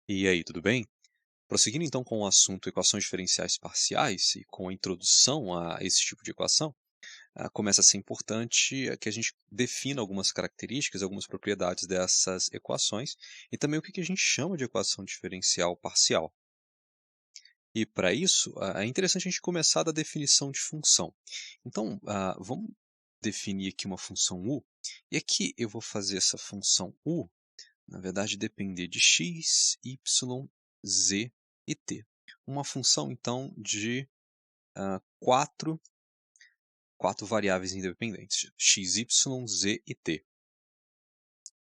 E aí, tudo bem? Prosseguindo então com o assunto equações diferenciais parciais e com a introdução a esse tipo de equação, começa a ser importante que a gente defina algumas características, algumas propriedades dessas equações e também o que a gente chama de equação diferencial parcial. E para isso, é interessante a gente começar da definição de função. Então, vamos definir aqui uma função u, e aqui eu vou fazer essa função u na verdade, depender de x, y, z e t. Uma função, então, de quatro variáveis independentes, x, y, z e t.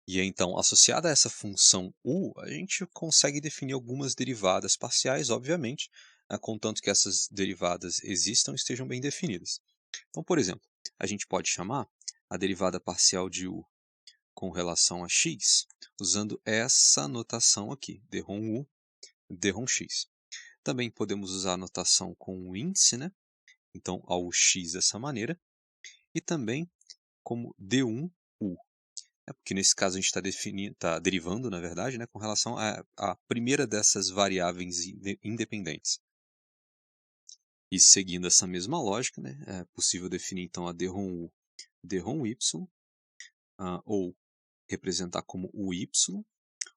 E então, associada a essa função u, a gente consegue definir algumas derivadas parciais, obviamente, contanto que essas derivadas existam e estejam bem definidas. Então, por exemplo, a gente pode chamar a derivada parcial de u com relação a x, usando essa notação aqui, dρm u, dρm(x). Também podemos usar a notação com o índice, né? Então, ao x dessa maneira, e também como d1u, né? Porque nesse caso a gente está derivando, na verdade, né? Com relação à primeira dessas variáveis independentes. E seguindo essa mesma lógica, né? É possível definir então a dρm(u), dρmy, ou representar como o y,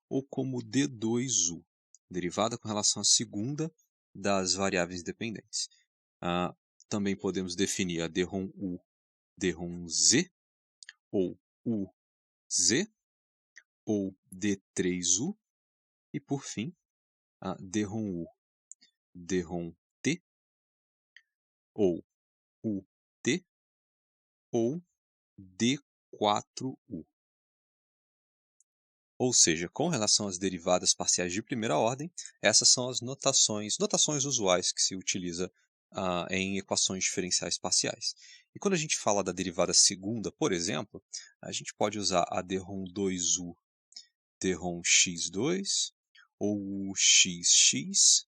ou como d2u, derivada com relação à segunda das variáveis dependentes. Também podemos definir a dρm(u), dρm(z), ou uz, ou d3u, e por fim, a dρm(u), dρm(t), ou ut, ou d4u. Ou seja, com relação às derivadas parciais de primeira ordem, essas são as notações usuais que se utiliza em equações diferenciais parciais. E quando a gente fala da derivada segunda, por exemplo, a gente pode usar a dρm2u, dρmx2, ou o xx,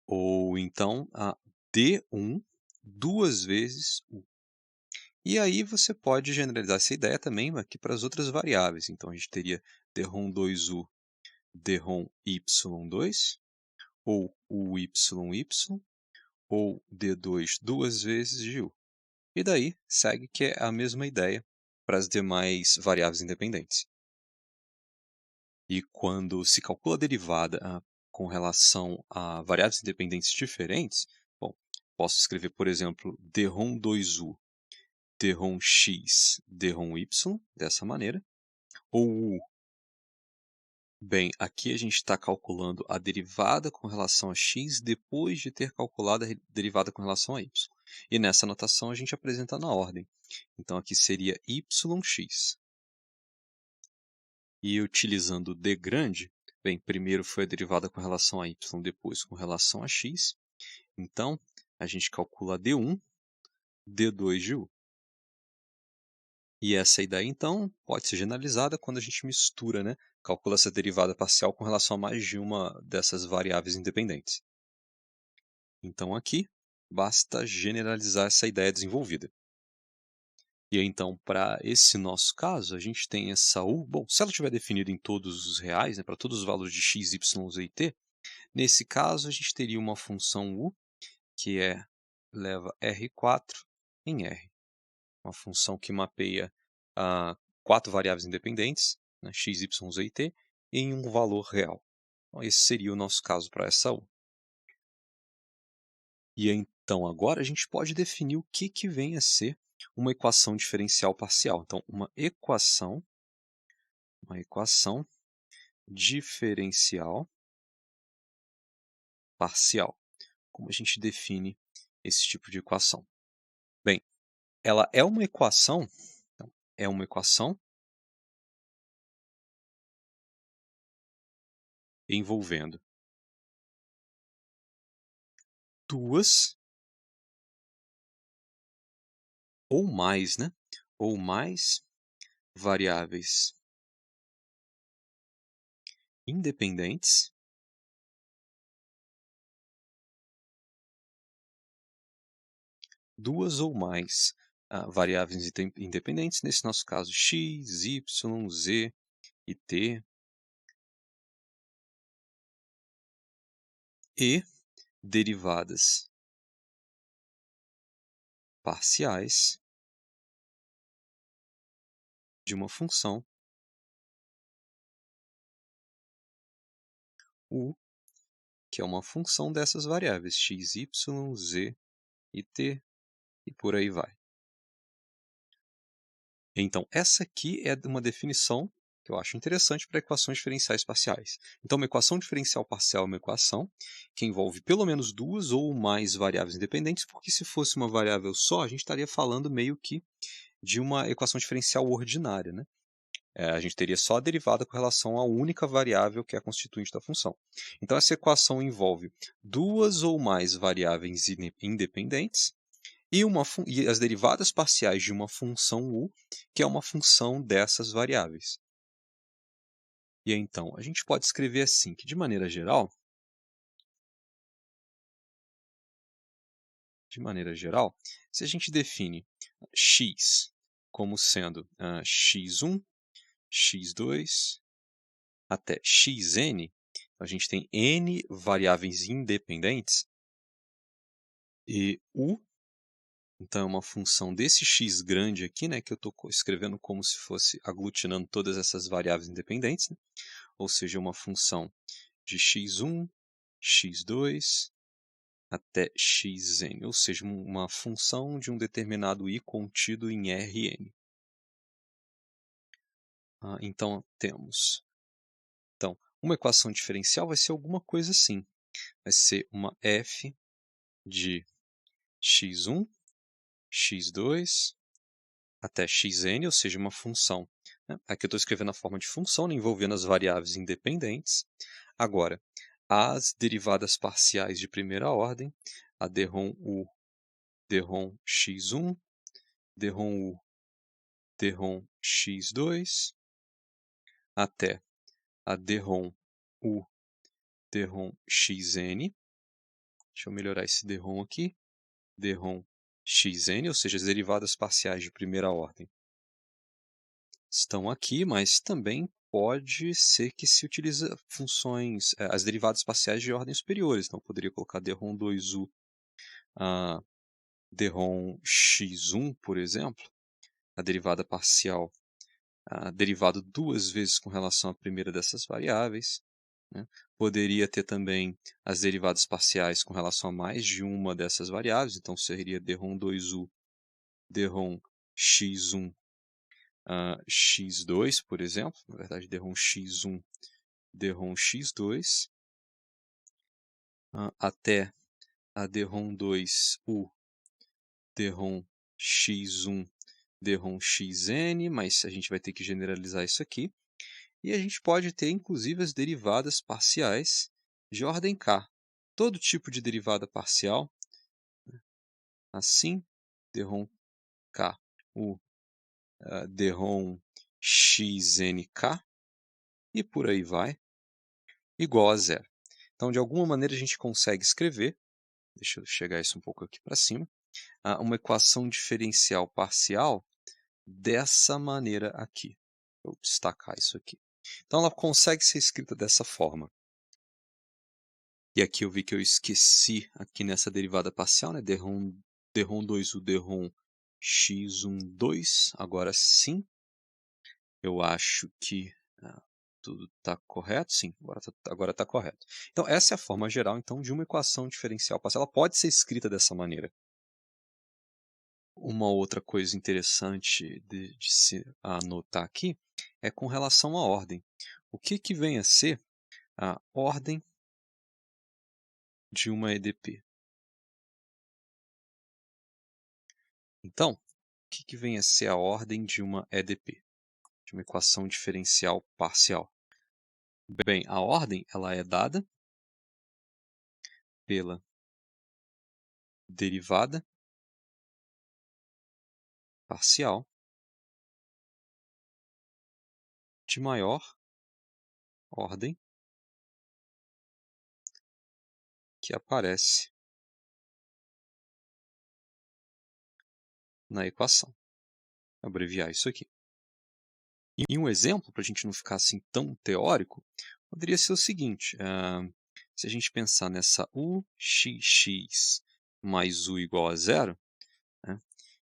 ou então a d1 duas vezes u. E aí você pode generalizar essa ideia também aqui para as outras variáveis. Então a gente teria dρm2u, dρmy2, ou uy, ou d2 duas vezes de u. E daí segue que é a mesma ideia para as demais variáveis independentes. E quando se calcula a derivada com relação a variáveis independentes diferentes, bom, posso escrever, por exemplo, dρm2u, dρmx, dρmy, dessa maneira, ou u. Bem, aqui a gente está calculando a derivada com relação a x depois de ter calculado a derivada com relação a y. E nessa notação a gente apresenta na ordem. Então aqui seria yx. E utilizando d grande, bem, primeiro foi a derivada com relação a y, depois com relação a x. Então a gente calcula d1, d2 de u. E essa ideia, então, pode ser generalizada quando a gente mistura, né? Calcula essa derivada parcial com relação a mais de uma dessas variáveis independentes. Então, aqui, basta generalizar essa ideia desenvolvida. E então, para esse nosso caso, a gente tem essa u. Bom, se ela estiver definida em todos os reais, né, para todos os valores de x, y, z e t, nesse caso, a gente teria uma função u que leva R4 em R. Uma função que mapeia quatro variáveis independentes, né, x, y, z e t, em um valor real. Então, esse seria o nosso caso para essa u. E então agora a gente pode definir o que vem a ser uma equação diferencial parcial. Então, uma equação diferencial parcial. Como a gente define esse tipo de equação? Bem, ela é uma equação, então, é uma equação envolvendo duas ou mais, né? Ou mais variáveis independentes duas ou mais variáveis independentes, nesse nosso caso x, y, z e t, e derivadas parciais de uma função u, que é uma função dessas variáveis x, y, z e t, e por aí vai. Então, essa aqui é uma definição que eu acho interessante para equações diferenciais parciais. Então, uma equação diferencial parcial é uma equação que envolve pelo menos duas ou mais variáveis independentes, porque se fosse uma variável só, a gente estaria falando meio que de uma equação diferencial ordinária, né? A gente teria só a derivada com relação à única variável que é a constituinte da função. Então, essa equação envolve duas ou mais variáveis independentes e as derivadas parciais de uma função u, que é uma função dessas variáveis. E então, a gente pode escrever assim, que de maneira geral, se a gente define x como sendo x1, x2 até xn, a gente tem n variáveis independentes, e u, então é uma função desse x grande aqui, né, que eu estou escrevendo como se fosse aglutinando todas essas variáveis independentes, né? Ou seja, uma função de x1, x2 até xn, ou seja, uma função de um determinado i contido em Rn. Então, temos. Então, uma equação diferencial vai ser alguma coisa assim. Vai ser uma f de x1, x2 até xn, ou seja, uma função. Né? Aqui eu estou escrevendo a forma de função, né, envolvendo as variáveis independentes. Agora, as derivadas parciais de primeira ordem, a derrom u, derrom x1, derrom u, derrom x2, até a derrom u, derrom xn. Deixa eu melhorar esse derrom aqui. Derrom xn, ou seja, as derivadas parciais de primeira ordem estão aqui, mas também pode ser que se utilize funções, as derivadas parciais de ordem superiores. Então, eu poderia colocar derrom 2u, derrom x1, por exemplo, a derivada parcial derivado duas vezes com relação à primeira dessas variáveis. Né? Poderia ter também as derivadas parciais com relação a mais de uma dessas variáveis, então seria derrom 2u, derrom x1, x2, por exemplo, na verdade derrom x1, derrom x2, até a derrom 2u, derrom x1, derrom xn, mas a gente vai ter que generalizar isso aqui. E a gente pode ter, inclusive, as derivadas parciais de ordem k. Todo tipo de derivada parcial, assim, derrom k, o derrom xnk, e por aí vai, igual a zero. Então, de alguma maneira, a gente consegue escrever, deixa eu chegar isso um pouco aqui para cima, uma equação diferencial parcial dessa maneira aqui. Vou destacar isso aqui. Então, ela consegue ser escrita dessa forma. E aqui eu vi que eu esqueci aqui nessa derivada parcial, né? derrom 2u, derrom x1, 2. Agora sim, eu acho que tudo está correto. Sim, agora tá correto. Então, essa é a forma geral então, de uma equação diferencial parcial. Ela pode ser escrita dessa maneira. Uma outra coisa interessante de se anotar aqui é com relação à ordem. O que vem a ser a ordem de uma EDP? Então, o que vem a ser a ordem de uma EDP? De uma equação diferencial parcial? Bem, a ordem ela é dada pela derivada parcial de maior ordem que aparece na equação. Vou abreviar isso aqui. E um exemplo, para a gente não ficar assim tão teórico, poderia ser o seguinte. se a gente pensar nessa UXX mais U igual a zero, né?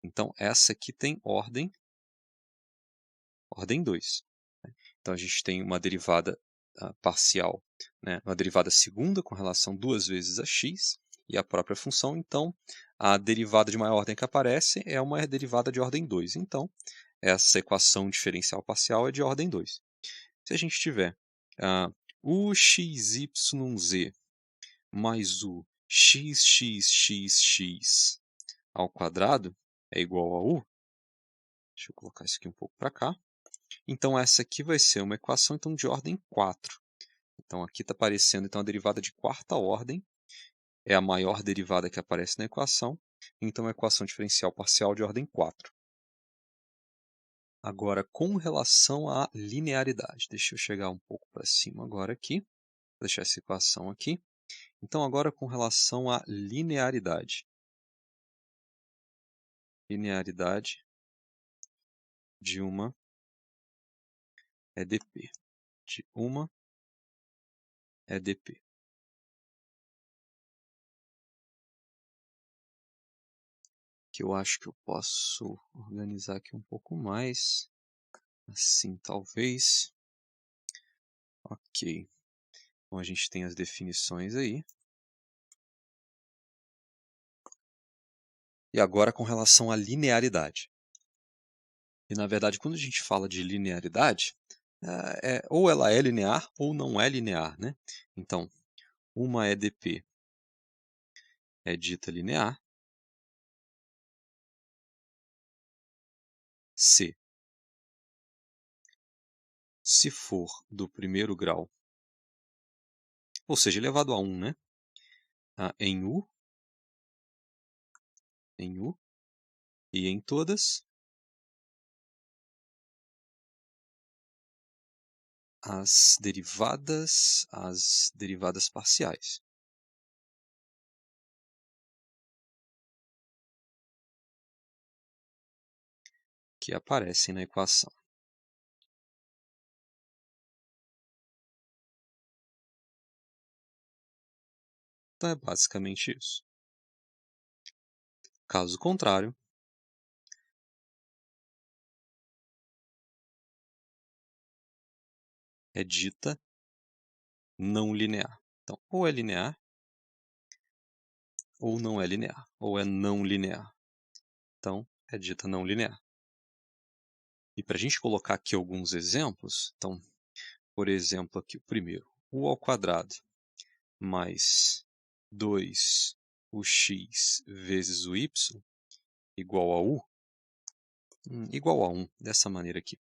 Então essa aqui tem ordem 2. Né? Então a gente tem uma derivada parcial, né? Uma derivada segunda com relação 2 vezes a x e a própria função. Então a derivada de maior ordem que aparece é uma derivada de ordem 2. Então essa equação diferencial parcial é de ordem 2. Se a gente tiver uxyz mais o xxxx ao quadrado é igual a u, deixa eu colocar isso aqui um pouco para cá, então essa aqui vai ser uma equação então, de ordem 4. Então aqui está aparecendo então, a derivada de quarta ordem, é a maior derivada que aparece na equação, então a equação diferencial parcial de ordem 4. Agora, com relação à linearidade, deixa eu chegar um pouco para cima agora aqui, vou deixar essa equação aqui. Então agora com relação à linearidade. Linearidade de uma EDP. De uma EDP. Que eu acho que eu posso organizar aqui um pouco mais. Assim, talvez. Ok. Então a gente tem as definições aí. E agora com relação à linearidade. E na verdade, quando a gente fala de linearidade, ou ela é linear ou não é linear, né? Então, uma EDP é dita linear se for do primeiro grau, ou seja, elevado a 1, né? Em U e em todas as derivadas parciais. Que aparecem na equação. Então é basicamente isso. Caso contrário, é dita não linear. Então, ou é linear, ou não é linear, ou é não linear. Então, é dita não linear. E para a gente colocar aqui alguns exemplos, então, por exemplo, aqui o primeiro, u ao quadrado mais 2ux vezes o y igual a u, igual a 1, dessa maneira aqui.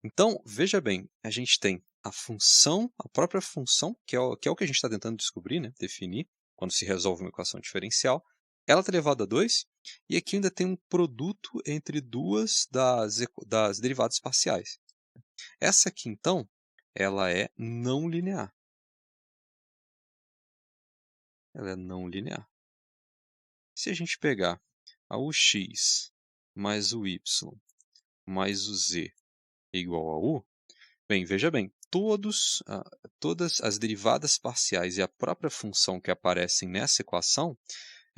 Então, veja bem, a gente tem a função, a própria função, que é o que a gente está tentando descobrir, né, definir, quando se resolve uma equação diferencial, ela está elevada a 2, e aqui ainda tem um produto entre duas das derivadas parciais. Essa aqui, então, ela é não linear. Ela é não linear. Se a gente pegar a ux mais o y mais o z igual a u, bem, veja bem, todas as derivadas parciais e a própria função que aparecem nessa equação,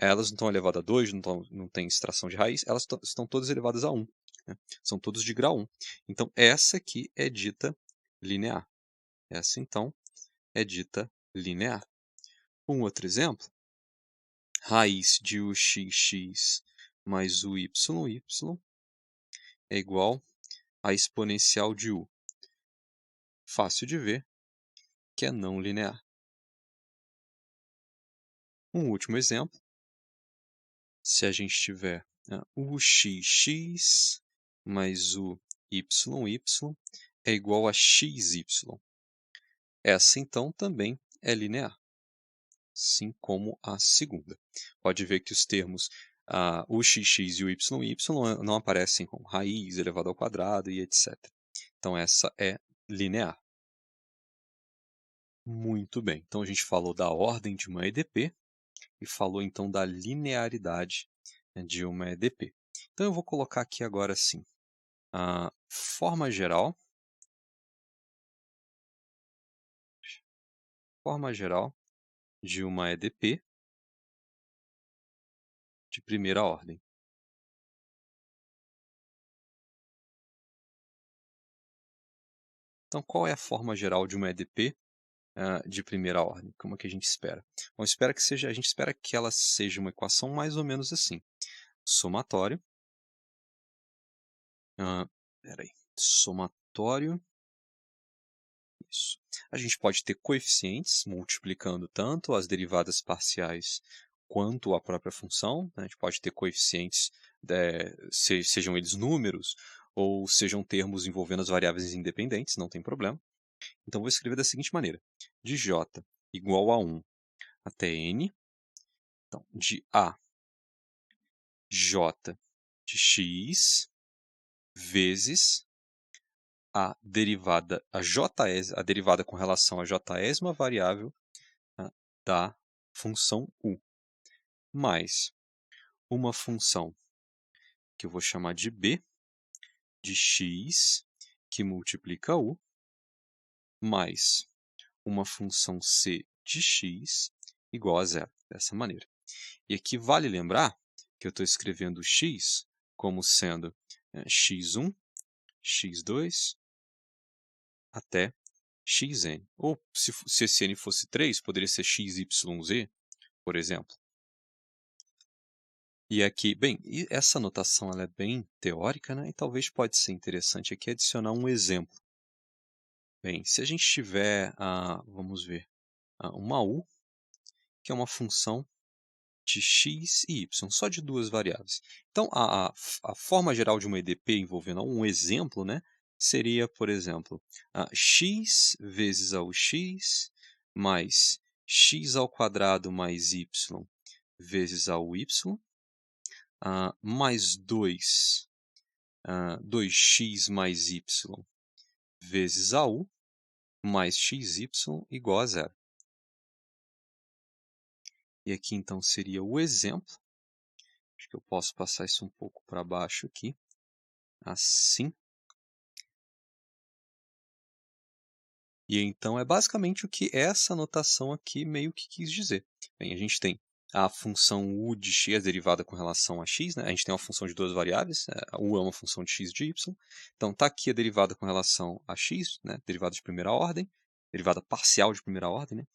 elas não estão elevadas a 2, não tem extração de raiz, elas estão todas elevadas a 1. Né? São todos de grau 1. Então, essa aqui é dita linear. Essa, então, é dita linear. Um outro exemplo, raiz de uxx mais uyy é igual a exponencial de u. Fácil de ver que é não linear. Um último exemplo, se a gente tiver uxx mais o yy é igual a xy. Essa, então, também é linear, assim como a segunda. Pode ver que os termos uxx e o yy não aparecem com raiz elevado ao quadrado e etc. Então, essa é linear. Muito bem, então a gente falou da ordem de uma EDP e falou então da linearidade de uma EDP. Então eu vou colocar aqui agora assim, a forma geral de uma EDP de primeira ordem. Então, qual é a forma geral de uma EDP de primeira ordem? Como é que a gente espera? Bom, a gente espera que ela seja uma equação mais ou menos assim. Somatório, espera aí, somatório, isso. A gente pode ter coeficientes multiplicando tanto as derivadas parciais quanto a própria função, né? A gente pode ter coeficientes, sejam eles números ou sejam termos envolvendo as variáveis independentes, não tem problema. Então, vou escrever da seguinte maneira: de j igual a 1 até n, então, de a j de x vezes a derivada com relação a jésima variável da função u, mais uma função que eu vou chamar de b de x, que multiplica u, mais uma função c de x igual a zero, dessa maneira. E aqui vale lembrar que eu estou escrevendo x como sendo x1, x2, até xn. Ou, se esse n fosse 3, poderia ser xyz, por exemplo. E aqui, bem, e essa notação ela é bem teórica, né? E talvez pode ser interessante aqui adicionar um exemplo. Bem, se a gente tiver, vamos ver, uma u, que é uma função de x e y, só de duas variáveis. Então, a forma geral de uma EDP envolvendo um exemplo, né, seria, por exemplo, x vezes a ux mais x ao quadrado mais y vezes a uy, mais 2x mais y vezes a u, mais xy igual a zero. E aqui, então, seria o exemplo. Acho que eu posso passar isso um pouco para baixo aqui, assim. E então é basicamente o que essa notação aqui meio que quis dizer. Bem, a gente tem a função u de x, a derivada com relação a x, né? A gente tem uma função de duas variáveis, a u é uma função de x e de y. Então está aqui a derivada com relação a x, né? Derivada de primeira ordem, derivada parcial de primeira ordem, né?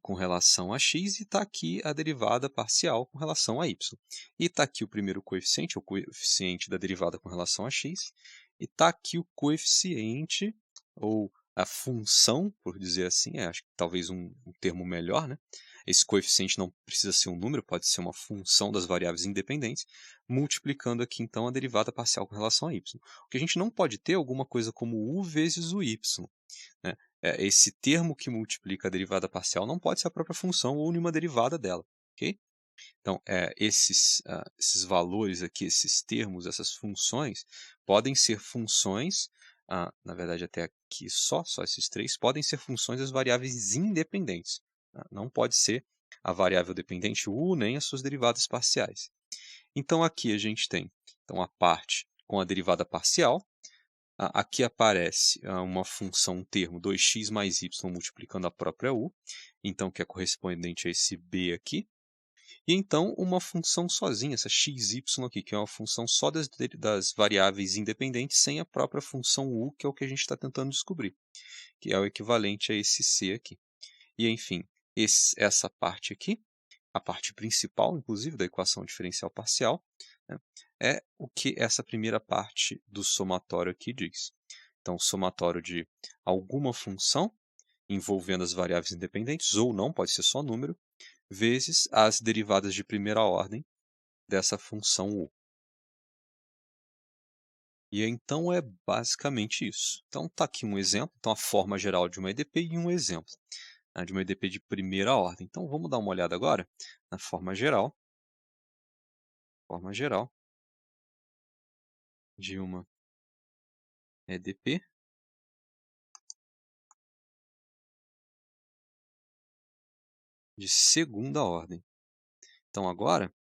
Com relação a x, e está aqui a derivada parcial com relação a y. E está aqui o primeiro coeficiente, o coeficiente da derivada com relação a x, e está aqui o coeficiente, ou a função, por dizer assim, acho que talvez um termo melhor, né? Esse coeficiente não precisa ser um número, pode ser uma função das variáveis independentes, multiplicando aqui então a derivada parcial com relação a y. O que a gente não pode ter é alguma coisa como u vezes o y, né? Esse termo que multiplica a derivada parcial não pode ser a própria função ou nenhuma derivada dela, ok? Então, esses valores aqui, esses termos, essas funções, podem ser funções, na verdade até aqui só esses três, podem ser funções das variáveis independentes. Não pode ser a variável dependente u, nem as suas derivadas parciais. Então, aqui a gente tem então, a parte com a derivada parcial. Aqui aparece uma função, um termo 2x mais y multiplicando a própria u, então que é correspondente a esse b aqui. E então uma função sozinha, essa xy aqui, que é uma função só das variáveis independentes sem a própria função u, que é o que a gente está tentando descobrir, que é o equivalente a esse c aqui. E enfim, essa parte aqui, a parte principal, inclusive, da equação diferencial parcial, né, é o que essa primeira parte do somatório aqui diz. Então, somatório de alguma função envolvendo as variáveis independentes, ou não, pode ser só número, vezes as derivadas de primeira ordem dessa função u. E então é basicamente isso. Então está aqui um exemplo, então a forma geral de uma EDP e um exemplo de uma EDP de primeira ordem. Então vamos dar uma olhada agora na forma geral de uma EDP de segunda ordem. Então agora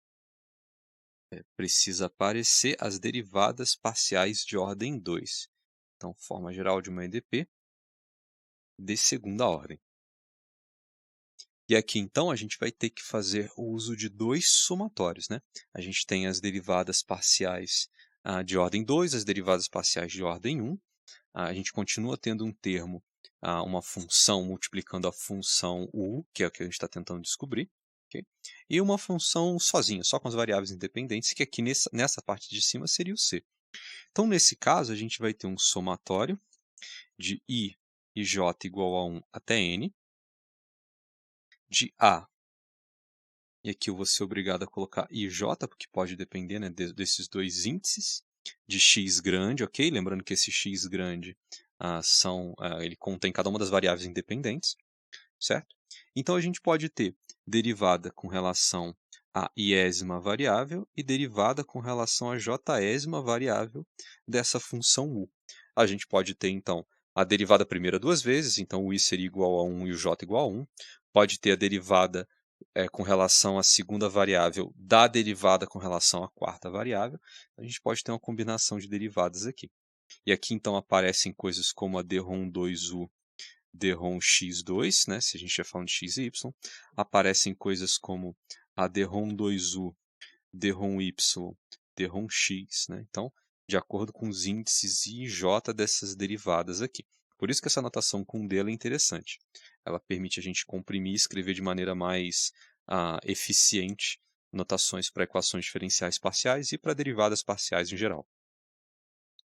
precisa aparecer as derivadas parciais de ordem 2. Então, forma geral de uma EDP de segunda ordem. E aqui, então, a gente vai ter que fazer o uso de dois somatórios, né? A gente tem as derivadas parciais de ordem 2, as derivadas parciais de ordem 1. A gente continua tendo um termo, uma função multiplicando a função u, que é o que a gente está tentando descobrir, okay? E uma função sozinha, só com as variáveis independentes, que aqui nessa parte de cima seria o c. Então, nesse caso, a gente vai ter um somatório de i e j igual a 1 até n, de a, e aqui eu vou ser obrigado a colocar i e j, porque pode depender, né, desses dois índices, de x grande, ok? Lembrando que esse x grande ele contém cada uma das variáveis independentes, certo? Então, a gente pode ter derivada com relação a iésima variável e derivada com relação a jésima variável dessa função u. A gente pode ter, então, a derivada primeira duas vezes, então o i seria igual a 1 e o j igual a 1. Pode ter a derivada com relação à segunda variável da derivada com relação à quarta variável. A gente pode ter uma combinação de derivadas aqui. E aqui, então, aparecem coisas como a dρ2u, dρx2, né, se a gente estiver falando de x e y. Aparecem coisas como a dρ2u, dρy, dρx, né? Então, de acordo com os índices i e j dessas derivadas aqui. Por isso que essa notação com D é interessante. Ela permite a gente comprimir e escrever de maneira mais eficiente notações para equações diferenciais parciais e para derivadas parciais em geral.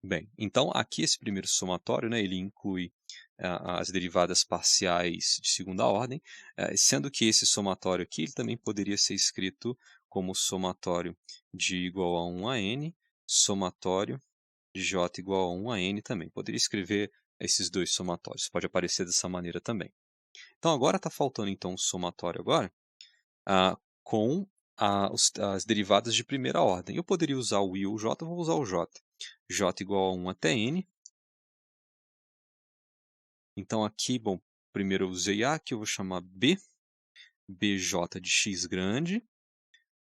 Bem, então aqui esse primeiro somatório, né, ele inclui as derivadas parciais de segunda ordem, sendo que esse somatório aqui ele também poderia ser escrito como somatório de igual a 1 a n, somatório de j igual a 1 a n também. Poderia escrever esses dois somatórios, pode aparecer dessa maneira também. Então agora está faltando então um somatório agora, com as derivadas de primeira ordem. Eu poderia usar o i ou o j, eu vou usar o j. j igual a 1 até n. Então aqui, bom, primeiro eu usei a, que eu vou chamar b, bj de x grande,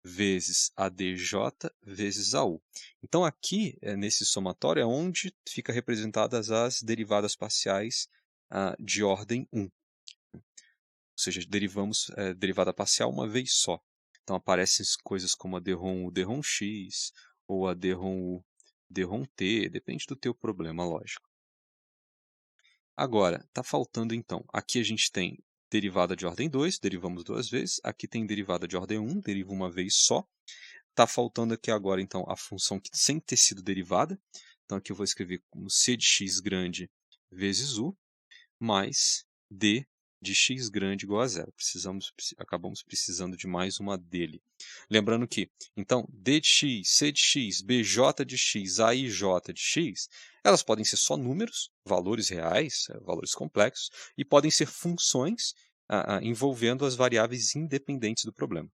vezes a dj vezes a u. Então aqui, nesse somatório, é onde fica representadas as derivadas parciais de ordem 1. Ou seja, derivamos derivada parcial uma vez só. Então aparecem coisas como a dρ1u, dρx, ou a dρ1u, dρt, depende do teu problema, lógico. Agora, está faltando então, aqui a gente tem derivada de ordem 2, derivamos duas vezes, aqui tem derivada de ordem 1, deriva uma vez só. Está faltando aqui agora então a função que sem ter sido derivada, então aqui eu vou escrever como c de x grande vezes u, mais d de x grande igual a zero. Acabamos precisando de mais uma dele. Lembrando que, então, d de x, c de x, bj de x, a e j de x, elas podem ser só números, valores reais, valores complexos, e podem ser funções envolvendo as variáveis independentes do problema.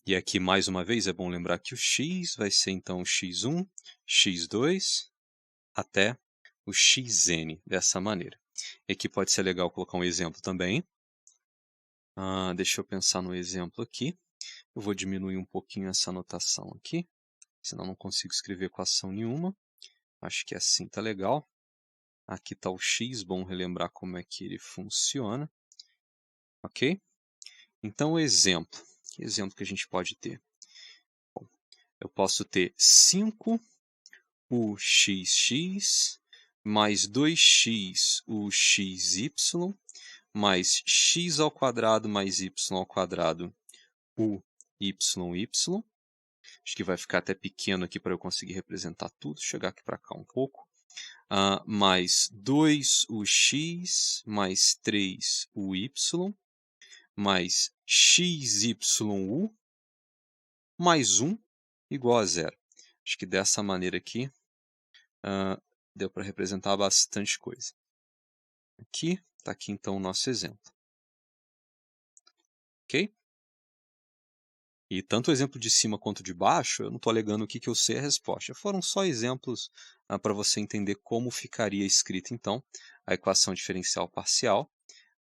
E aqui, mais uma vez, é bom lembrar que o x vai ser, então, x1, x2, até o xn, dessa maneira. E aqui pode ser legal colocar um exemplo também. Deixa eu pensar no exemplo aqui. Eu vou diminuir um pouquinho essa anotação aqui, senão não consigo escrever equação nenhuma. Acho que assim está legal. Aqui está o x, bom relembrar como é que ele funciona. Ok? Então, o exemplo. Que exemplo que a gente pode ter? Bom, eu posso ter 5 uxx mais 2x uxy mais x ao quadrado mais y ao quadrado uyy. Acho que vai ficar até pequeno aqui para eu conseguir representar tudo. Chegar aqui para cá um pouco. Mais 2ux mais 3uy mais xyu mais 1 igual a zero. Acho que dessa maneira aqui deu para representar bastante coisa. Aqui, está aqui então o nosso exemplo. Ok? E tanto o exemplo de cima quanto de baixo, eu não estou alegando aqui que eu sei a resposta. Foram só exemplos para você entender como ficaria escrita então a equação diferencial parcial,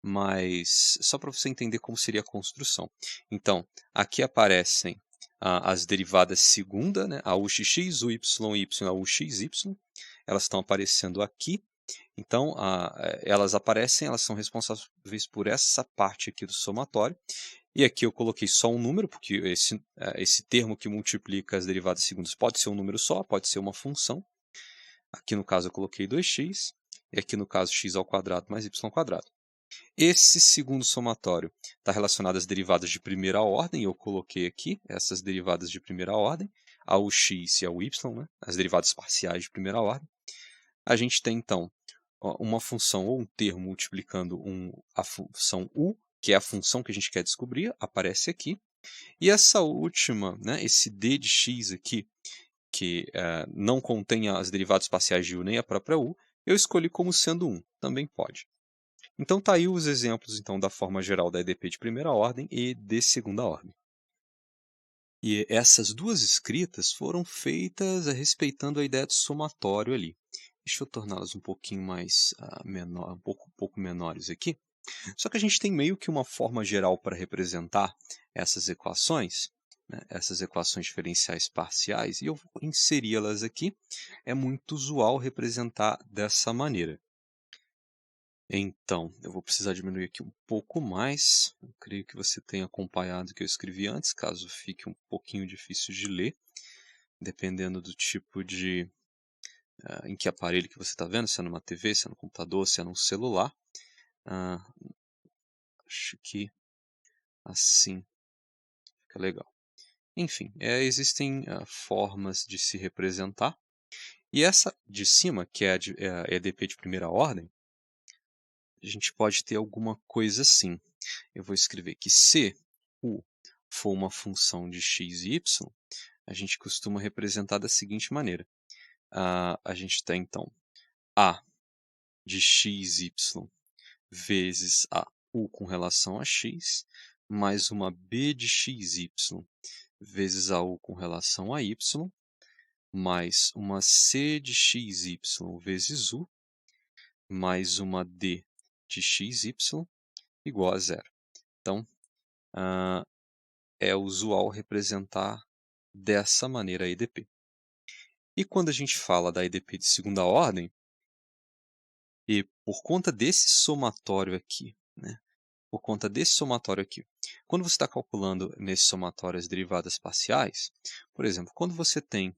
mas só para você entender como seria a construção. Então, aqui aparecem as derivadas segunda, né, a uxx, o y, a uxy, elas estão aparecendo aqui Então, elas aparecem, elas são responsáveis por essa parte aqui do somatório, e aqui eu coloquei só um número, porque esse termo que multiplica as derivadas segundas pode ser um número só, pode ser uma função. Aqui no caso eu coloquei 2x, e aqui no caso x ao quadrado mais y ao quadrado. Esse segundo somatório está relacionado às derivadas de primeira ordem, eu coloquei aqui essas derivadas de primeira ordem, ao x e ao y, né, as derivadas parciais de primeira ordem. A gente tem então uma função ou um termo multiplicando a função u, que é a função que a gente quer descobrir, aparece aqui. E essa última, né, esse d de x aqui, que não contém as derivadas parciais de u nem a própria u, eu escolhi como sendo 1, também pode. Então tá aí os exemplos então, da forma geral da EDP de primeira ordem e de segunda ordem. E essas duas escritas foram feitas respeitando a ideia de somatório ali. Deixa eu torná-las um pouquinho mais menor, um pouco menores aqui. Só que a gente tem meio que uma forma geral para representar essas equações, né, essas equações diferenciais parciais, e eu vou inseri-las aqui. É muito usual representar dessa maneira. Então, eu vou precisar diminuir aqui um pouco mais. Eu creio que você tenha acompanhado o que eu escrevi antes, caso fique um pouquinho difícil de ler, dependendo do tipo de em que aparelho que você está vendo, se é numa TV, se é no computador, se é num celular. Acho que assim fica legal. Enfim, existem formas de se representar. E essa de cima, que é a EDP de primeira ordem, a gente pode ter alguma coisa assim. Eu vou escrever que se u for uma função de x e y, a gente costuma representar da seguinte maneira. A gente tem, então, a de xy vezes a u com relação a x, mais uma b de xy vezes a u com relação a y, mais uma c de xy vezes u, mais uma d de xy igual a zero. Então, é usual representar dessa maneira a EDP. E quando a gente fala da EDP de segunda ordem, e por conta desse somatório aqui, né, por conta desse somatório aqui, quando você está calculando nesse somatório as derivadas parciais, por exemplo, quando você tem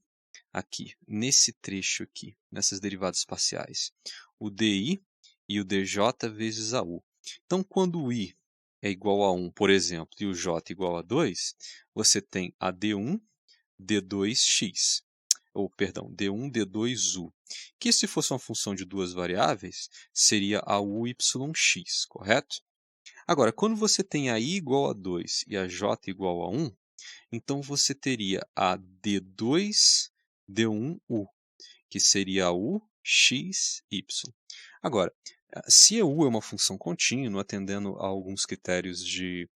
aqui, nesse trecho aqui, nessas derivadas parciais, o DI e o DJ vezes a U. Então, quando o I é igual a 1, por exemplo, e o J igual a 2, você tem a D1, D2x, ou perdão, D1, D2U, que se fosse uma função de duas variáveis, seria a UYX, correto? Agora, quando você tem a I igual a 2 e a J igual a 1, então você teria a D2, D1U, que seria a U, X, Y. Agora, se a U é uma função contínua, atendendo a alguns critérios de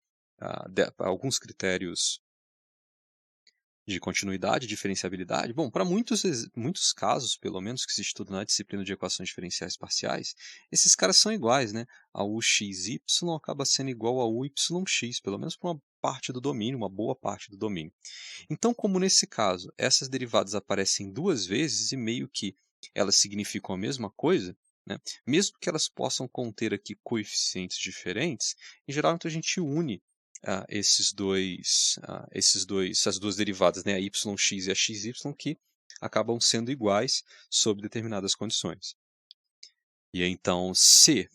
continuidade, diferenciabilidade, bom, para muitos casos, pelo menos que se estuda na disciplina de equações diferenciais parciais, esses caras são iguais, né? A UXY acaba sendo igual a UYX, pelo menos para uma parte do domínio, uma boa parte do domínio. Então, como nesse caso, essas derivadas aparecem duas vezes e meio que elas significam a mesma coisa, né? Mesmo que elas possam conter aqui coeficientes diferentes, em geral, então a gente une essas duas derivadas, né, a yx e a xy, que acabam sendo iguais sob determinadas condições. E então, se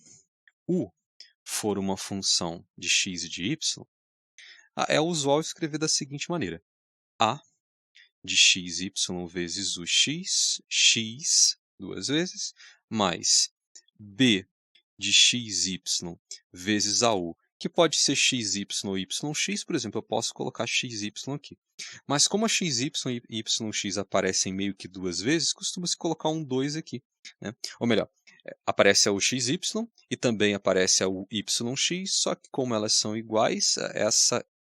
u for uma função de x e de y, é usual escrever da seguinte maneira: a de xy vezes o x duas vezes, mais b de xy vezes a u, que pode ser xy ou yx, por exemplo, eu posso colocar xy aqui. Mas como a xy e yx aparecem meio que duas vezes, costuma-se colocar um 2 aqui, né? Ou melhor, aparece a xy e também aparece a yx, só que como elas são iguais,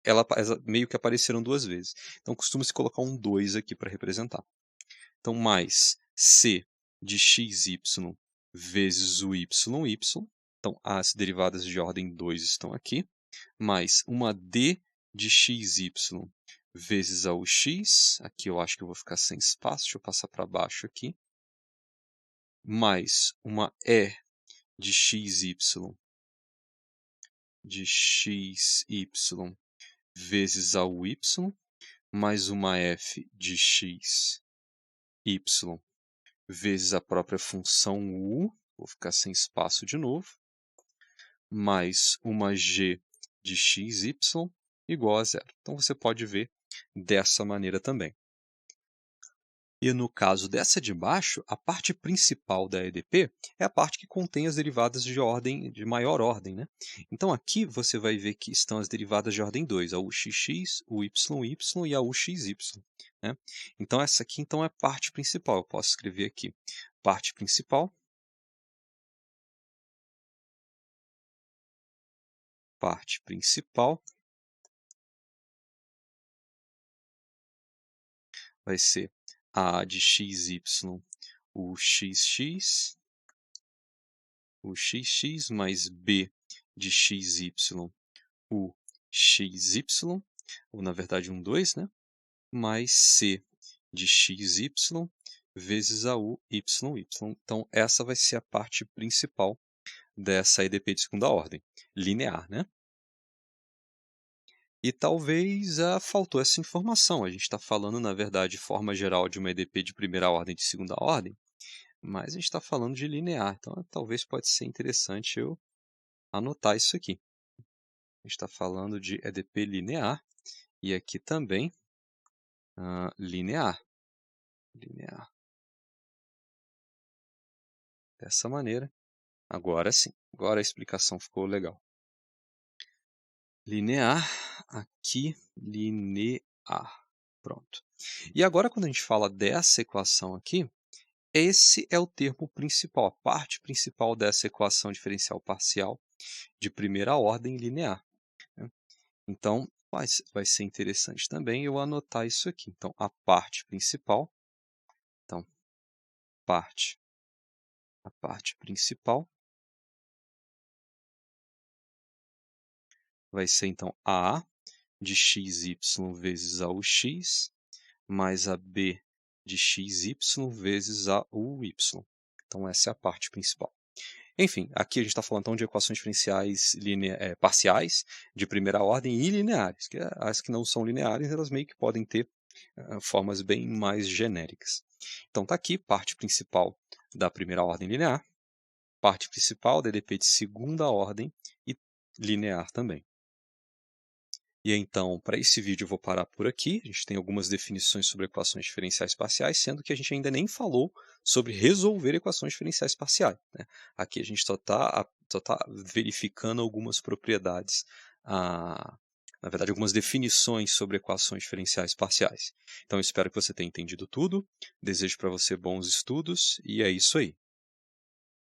ela meio que apareceram duas vezes. Então costuma-se colocar um 2 aqui para representar. Então, mais c de xy vezes o y. Então, as derivadas de ordem 2 estão aqui, mais uma d de xy vezes a x. Aqui eu acho que eu vou ficar sem espaço, deixa eu passar para baixo aqui. mais uma E de xy vezes a uy, mais uma f de xy vezes a própria função u, vou ficar sem espaço de novo, mais uma g de xy igual a zero. Então, você pode ver dessa maneira também. E no caso dessa de baixo, a parte principal da EDP é a parte que contém as derivadas de maior ordem, né? Então aqui você vai ver que estão as derivadas de ordem 2, a uxx, o yy e a uxy, né? Então essa aqui então é a parte principal. Eu posso escrever aqui parte principal vai ser a de xy, o xx mais b de xy, o xy, ou na verdade 2, né? Mais c de xy vezes a uy. Então, essa vai ser a parte principal dessa EDP de segunda ordem, linear, né? E talvez faltou essa informação. A gente está falando, na verdade, de forma geral de uma EDP de primeira ordem e de segunda ordem, mas a gente está falando de linear. Então, talvez pode ser interessante eu anotar isso aqui. A gente está falando de EDP linear e aqui também linear. Dessa maneira. Agora sim. Agora a explicação ficou legal. Linear, aqui, linear. Pronto. E agora, quando a gente fala dessa equação aqui, esse é o termo principal, a parte principal dessa equação diferencial parcial de primeira ordem linear, né? Então, vai ser interessante também eu anotar isso aqui. Então, a parte principal, a parte principal vai ser, então, a de xy vezes a ux, mais a b de xy vezes a uy. Então, essa é a parte principal. Enfim, aqui a gente está falando então de equações diferenciais parciais de primeira ordem e lineares, que as que não são lineares, elas meio que podem ter formas bem mais genéricas. Então, está aqui parte principal da primeira ordem linear, parte principal da EDP de segunda ordem e linear também. E então, para esse vídeo eu vou parar por aqui. A gente tem algumas definições sobre equações diferenciais parciais, sendo que a gente ainda nem falou sobre resolver equações diferenciais parciais, né? Aqui a gente só tá verificando algumas propriedades, na verdade, algumas definições sobre equações diferenciais parciais. Então, eu espero que você tenha entendido tudo. Desejo para você bons estudos e é isso aí.